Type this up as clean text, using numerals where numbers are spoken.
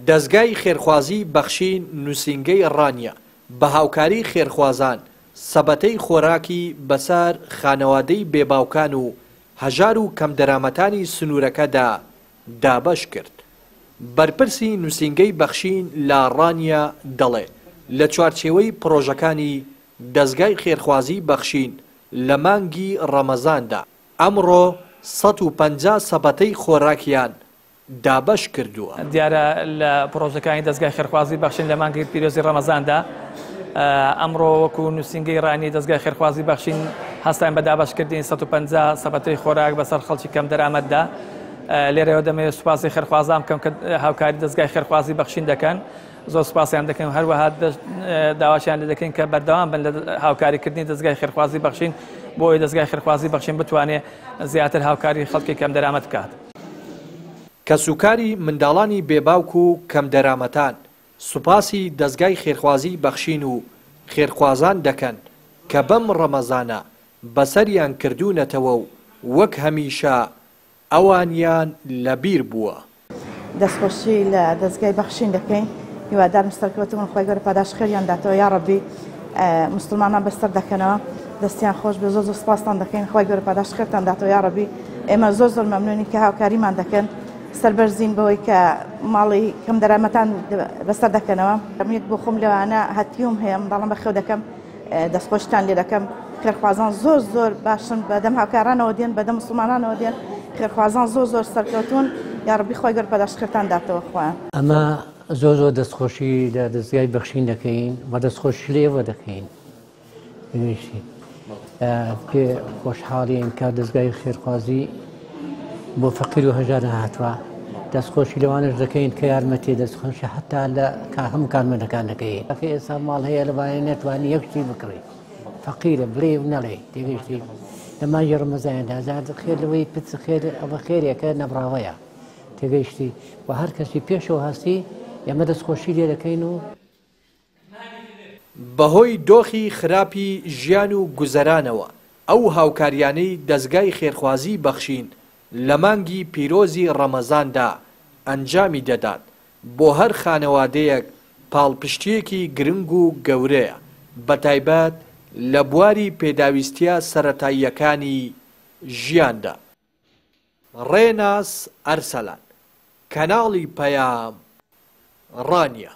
دەزگای خێرخوازی بەخشین نووسینگەی ڕانیە بە هاوکاری خێرخوازان سەبەتەی خۆراکی بەسەر خانەوادەی بێباوکان و هەژار و کەم دەرامەتانی سنوورەکەدا دابەش کرد. بەرپرسی نووسینگەی بەخشین لە ڕانیە دەڵێ لە چوارچێوەی پرۆژەکانی دەزگای خێرخوازی بەخشین لە مانگی ڕەمەزاندا ئەمڕۆ 150 سەبەتەی خۆراکیان دابەش کردووە. دیارە لە پرۆژەکانی دەستگای خێرخوازی بەخشین لە مانگی پیرۆزی ڕەمەزاندا ئەمڕۆ وەکو نووسینگەی ڕانی دەستگای خێرخوازی بەخشین هەستان بە دابەشکردنی 150 سەبەتەی خۆراک بەسەر خەڵکی کەم دەرامەتدا. لێرەوە دەمەوێت سوپاسی خێرخوازان بکەم کە هاوکاری دەستگای خێرخوازی بەخشین دەکەن. زۆر سوپاسیان دەکەن و هەروەها داواشیان لێ دەکەین کە بەردەوام بن لە هاوکاریکردنی دەستگای خێرخوازی بەخشین بۆ ئەوەی دەستگای خێرخوازی بەخشین بتوانێت زیاتر هاوکاری خەڵکی کەم دەرامەت بکات. کەسوکاری منداڵانی بێباوک و کەم دەرامەتان سوپاسی دەزگای خێرخوازی بەخشین و خێرخوازان دەکەن کە بەم ڕەمەزانە بەسەریان کردوونەتەوە و وەک هەمیشە ئەوانیان لەبیر بووە. دەستخۆشی لە دەستگای بەخشین دەکەین هیوادار مستەرکەوتمون خۆی گەورە پاداش خێریان داتەوە یا ڕەبی مسلمانان بەستەر دەکەنەوە دەستیان خۆش بێ زۆر سوپاسان دەکەین خۆی گەورە پاداش خێرتان داتەوە یا ڕەبی ئێمە زۆر مەمنونی کە هاوکاریمان دەکەن سەربەرزین بەوەی کە ماڵی کەم دەرامەتان بەسەر دەکەنەوە یەک بۆ خۆم لەوانە هەتیوم هەیە منداڵم بەخێو دەکەم دەستخۆشتان لێ دەکەم خێرخوازان زۆر باشن بەدەم هاوکارانەوە دێن بەدەم مسلمانانەوە دێن خێرخوازان زۆر سەرکەوتون یا ڕەبی خۆی گەورە پاداش خێرتان داتەوە خۆیان. ئەمە زۆر دەستخۆشی لە دەستگای بەخشین دەکەین و دەستخۆشی لێوە دەکەین پێ خۆشحاڵین کە دەستگای خێرخوازی بۆ فەقیر و هەژار هاتووە دەستخۆشی لەوانش دەکەین کە یارمەتی دەستخۆشی حتا لە هەموو کارمەندەکان دەکەین. ئێستا ماڵ هەیە لەوانەیە نەتوانی یەک شتی بکڕی فەقیرە بڵێ و نەڵێ تێگەیشتی لە مانگی ڕەمەزاندا زاد خێر لەوەی پچ خێر ئەوە خێرێکە نەبراوەیە تێگەیشتی و هەر کەسی پێشەوە هەستی ئێمە دەستخۆشی لێ دەکەین و بەهۆی دۆخی خراپی ژیان و گوزەرانەوە ئەو هاوکاریانەی دەزگای خێرخوازی بەخشین لە مانگی پیرۆزی ڕەمەزاندا ئەنجامی دەدات بۆ هەر خانەوادەیەک پاڵپشتیەکی گرنگ و گەورەیە بەتایبەت لە بواری پێداویستیە سەرەتاییەکانی ژیاندا. ڕێناس ئەرسەلان کەناڵی پەیام ڕانیە.